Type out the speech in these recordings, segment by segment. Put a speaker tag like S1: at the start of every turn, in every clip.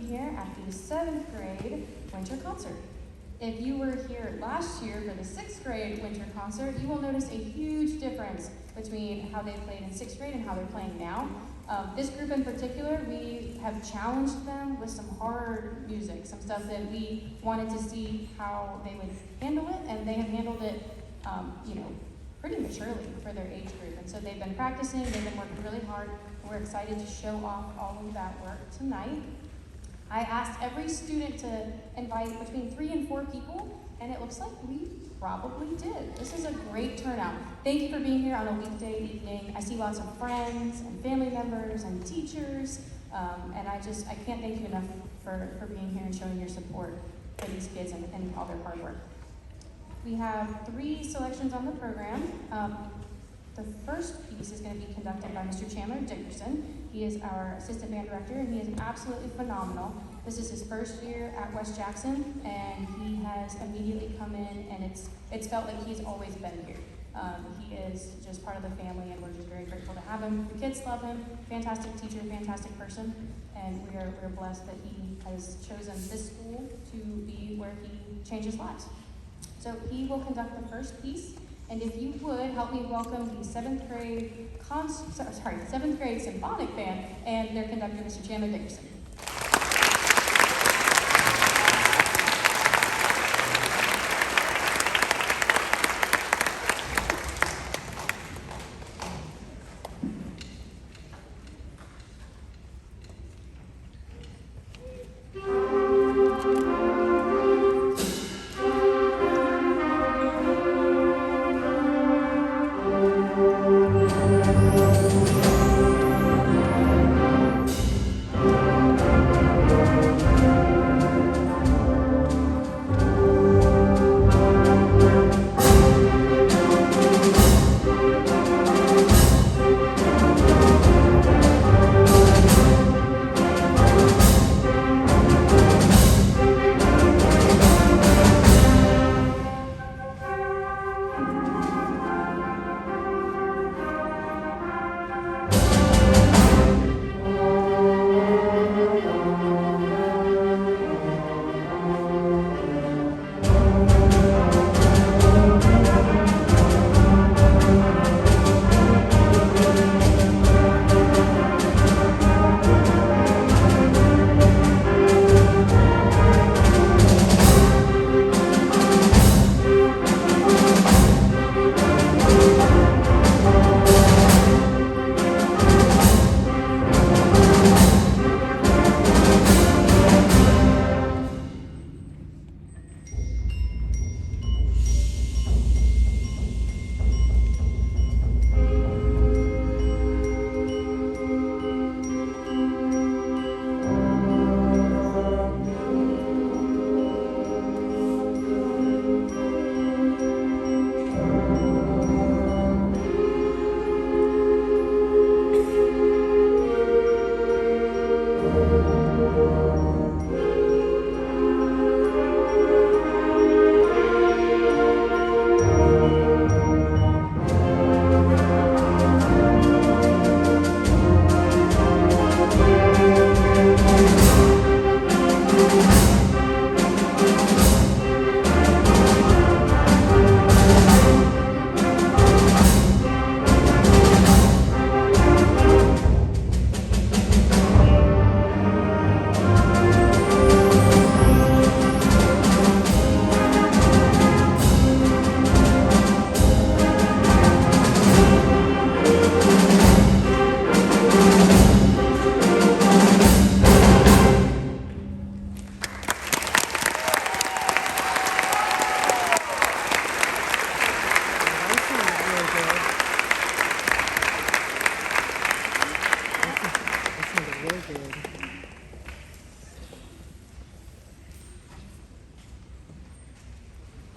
S1: being here at the 7th grade winter concert. If you were here last year for the 6th grade winter concert, you will notice a huge difference between how they played in 6th grade and how they're playing now. This group in particular, we have challenged them with some hard music, some stuff that we wanted to see how they would handle it, and they have handled it, pretty maturely for their age group. And so they've been practicing, they've been working really hard. We're excited to show off all of that work tonight. I asked every student to invite between 3 and 4 people, and it looks like we probably did. This is a great turnout. Thank you for being here on a weekday evening. I see lots of friends and family members and teachers, and I can't thank you enough for being here and showing your support for these kids and all their hard work. We have 3 selections on the program. The first piece is going to be conducted by Mr. Chandler Dickerson. He is our assistant band director, and he is absolutely phenomenal. This is his first year at West Jackson, and he has immediately come in, and it's felt like he's always been here. He is just part of the family, and we're just very grateful to have him. The kids love him. Fantastic teacher, fantastic person, and we're blessed that he has chosen this school to be where he changes lives. So he will conduct the first piece, and if you would help me welcome the 7th grade 7th grade symphonic band and their conductor, Mr. Chandler Dickerson.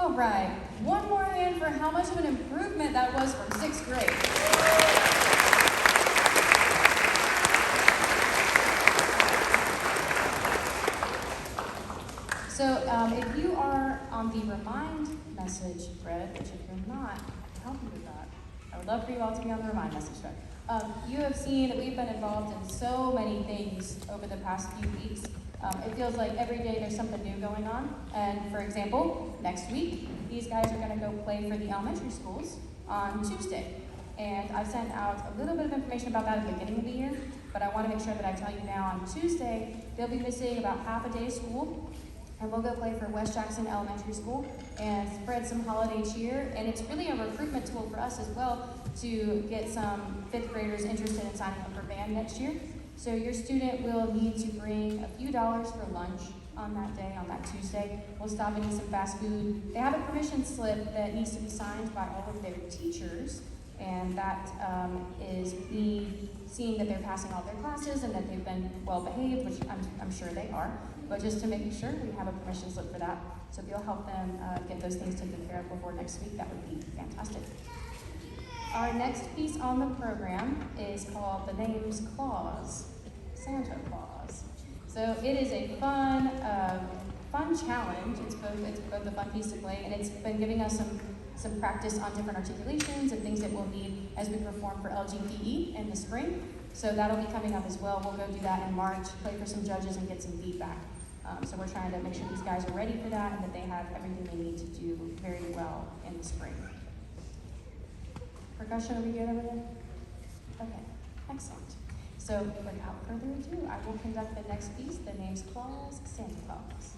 S1: All right, one more hand for how much of an improvement that was from 6th grade. So if you are on the remind message thread, which if you're not, I can help you with that. I would love for you all to be on the remind message thread. You have seen that we've been involved in so many things over the past few weeks. It feels like every day there's something new going on. And for example, next week, these guys are going to go play for the elementary schools on Tuesday. And I sent out a little bit of information about that at the beginning of the year, but I want to make sure that I tell you now on Tuesday, they'll be missing about half a day of school, and we'll go play for West Jackson Elementary School and spread some holiday cheer. And it's really a recruitment tool for us as well to get some fifth graders interested in signing up for band next year. So your student will need to bring a few dollars for lunch on that day, on that Tuesday. We'll stop and eat some fast food. They have a permission slip that needs to be signed by all of their teachers, and that is me seeing that they're passing all their classes and that they've been well behaved, which I'm sure they are. But just to make sure, we have a permission slip for that. So if you'll help them get those things taken care of before next week, that would be fantastic. Our next piece on the program is called The Name's Claus, Santa Claus. So it is a fun challenge. It's both a fun piece to play, and it's been giving us some practice on different articulations and things that we'll need as we perform for LGPE in the spring. So that'll be coming up as well. We'll go do that in March, play for some judges and get some feedback. So we're trying to make sure these guys are ready for that and that they have everything they need to do very well in the spring. Percussion over here, over there? Okay, excellent. So without further ado, I will conduct the next piece. The name's Claus, Santa Claus.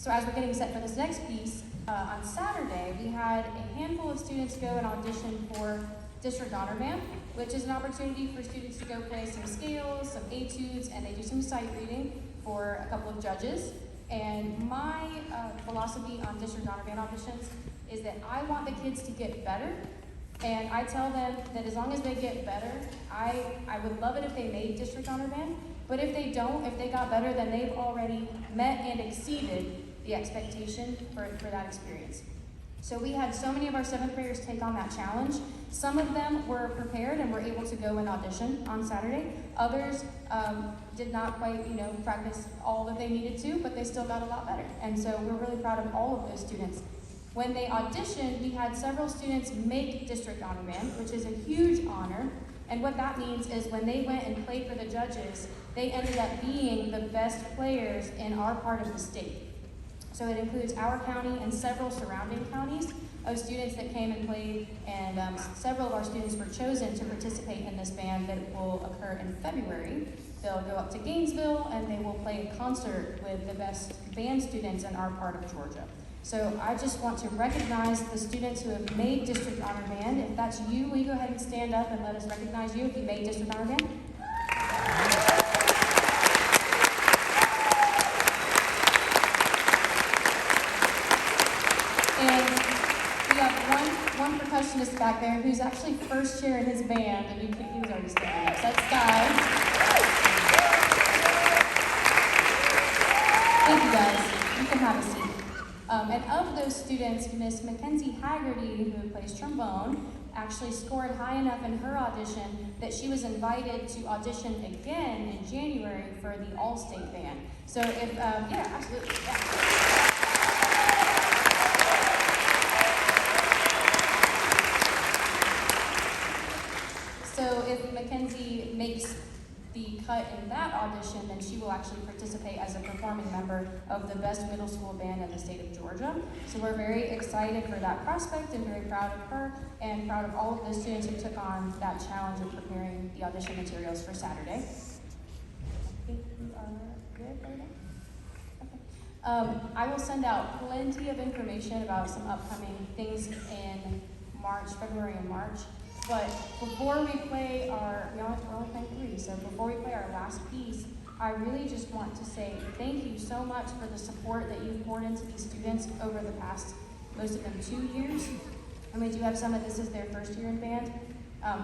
S1: So as we're getting set for this next piece, on Saturday, we had a handful of students go and audition for District Honor Band, which is an opportunity for students to go play some scales, some etudes, and they do some sight reading for a couple of judges. And my philosophy on District Honor Band auditions is that I want the kids to get better, and I tell them that as long as they get better, I would love it if they made District Honor Band, but if they don't, if they got better, then they've already met and exceeded the expectation for that experience. So we had so many of our 7th graders take on that challenge. Some of them were prepared and were able to go and audition on Saturday. Others did not quite, practice all that they needed to, but they still got a lot better. And so we're really proud of all of those students. When they auditioned, we had several students make District Honor Band, which is a huge honor. And what that means is when they went and played for the judges, they ended up being the best players in our part of the state. So it includes our county and several surrounding counties of students that came and played, and several of our students were chosen to participate in this band that will occur in February. They'll go up to Gainesville and they will play a concert with the best band students in our part of Georgia. So I just want to recognize the students who have made District Honor Band. If that's you, will you go ahead and stand up and let us recognize you if you made District Honor Band? And we have one percussionist back there who's actually first chair in his band, and he was already standing up. So that's Sky. Thank you guys. You can have a seat. And of those students, Miss Mackenzie Haggerty, who plays trombone, actually scored high enough in her audition that she was invited to audition again in January for the All-State Band. So if, yeah, absolutely, yeah. So if Mackenzie makes the cut in that audition, then she will actually participate as a performing member of the best middle school band in the state of Georgia. So we're very excited for that prospect and very proud of her and proud of all of the students who took on that challenge of preparing the audition materials for Saturday. I think we are good right now? Okay. I will send out plenty of information about some upcoming things in February and March. But before we play we're only playing 3, so before we play our last piece, I really just want to say thank you so much for the support that you've poured into these students over the past, most of them 2 years. And we do have some that this is their first year in band.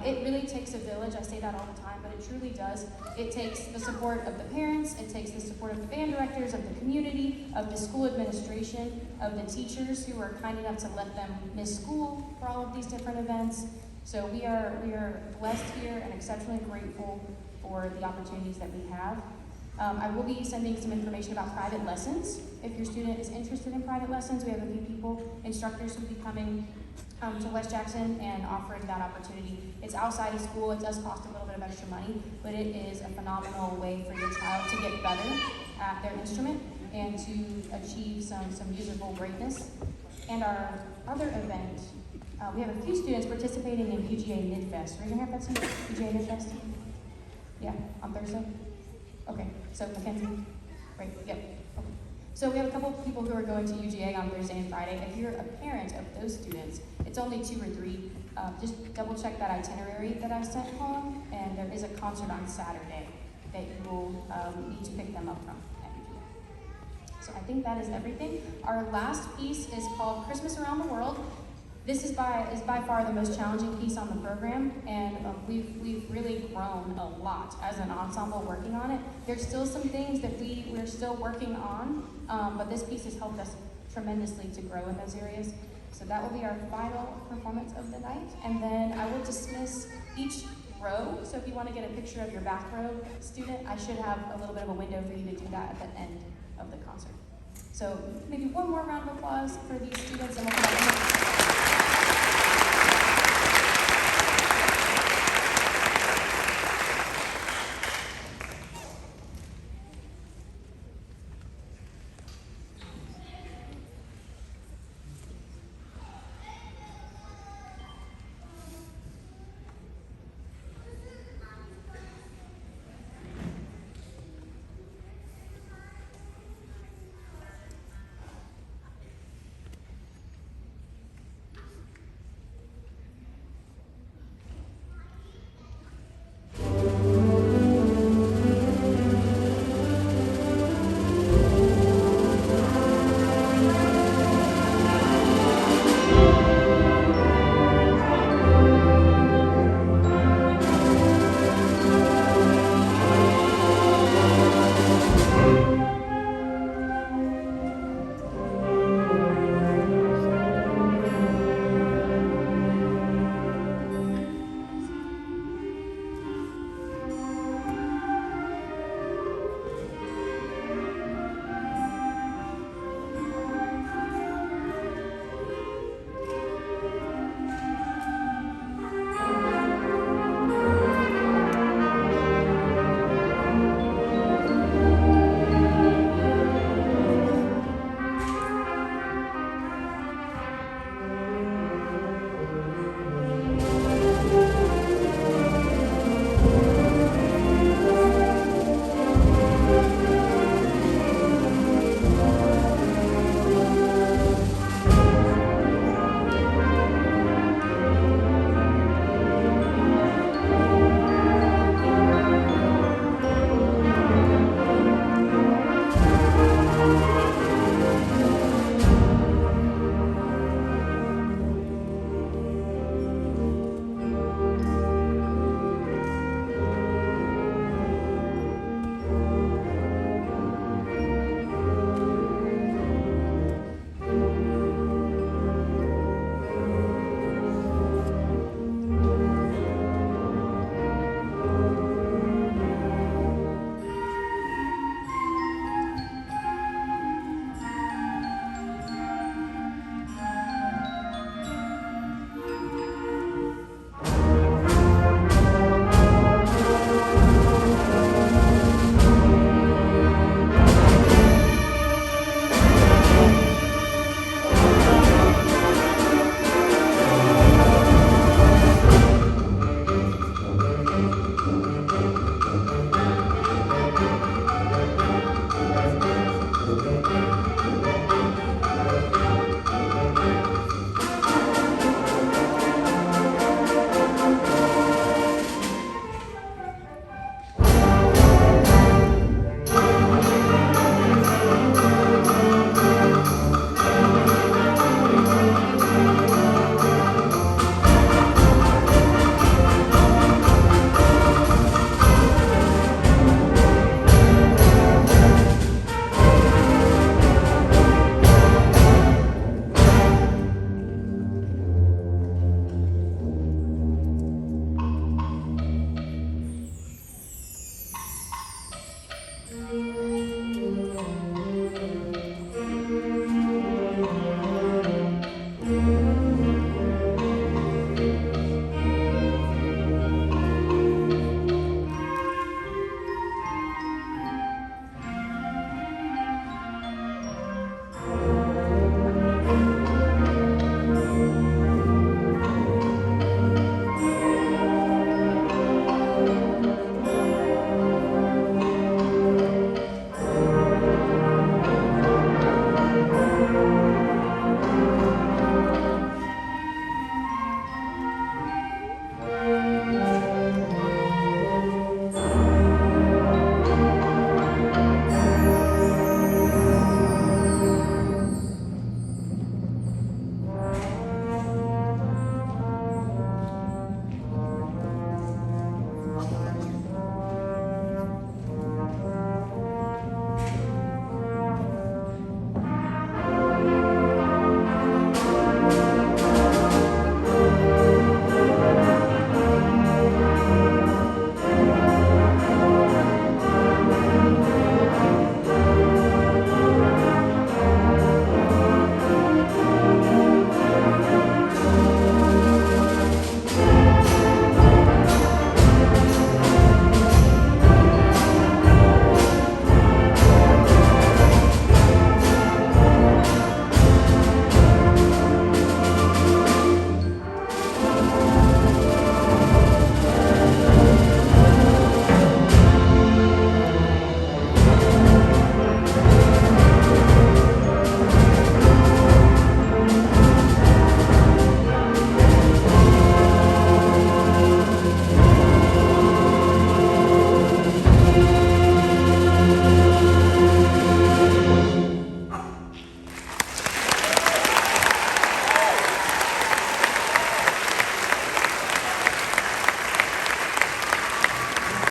S1: It really takes a village, I say that all the time, but it truly does. It takes the support of the parents, it takes the support of the band directors, of the community, of the school administration, of the teachers who are kind enough to let them miss school for all of these different events. So we are blessed here and exceptionally grateful for the opportunities that we have. I will be sending some information about private lessons. If your student is interested in private lessons, we have a few people, instructors who will be coming to West Jackson and offering that opportunity. It's outside of school, it does cost a little bit of extra money, but it is a phenomenal way for your child to get better at their instrument and to achieve some musical greatness. And our other event, we have a few students participating in UGA Midfest. Raise your hand if that's UGA Midfest. Yeah, on Thursday? Okay, so Mackenzie? Right, yep. Okay. So we have a couple of people who are going to UGA on Thursday and Friday. If you're a parent of those students, it's only 2 or 3. Just double check that itinerary that I sent home, and there is a concert on Saturday that you will need to pick them up from at UGA. So I think that is everything. Our last piece is called Christmas Around the World. This is by far the most challenging piece on the program, and we've really grown a lot as an ensemble working on it. There's still some things that we're still working on, but this piece has helped us tremendously to grow in those areas. So that will be our final performance of the night, and then I will dismiss each row. So if you want to get a picture of your back row student, I should have a little bit of a window for you to do that at the end of the concert. So maybe one more round of applause for these students, and we'll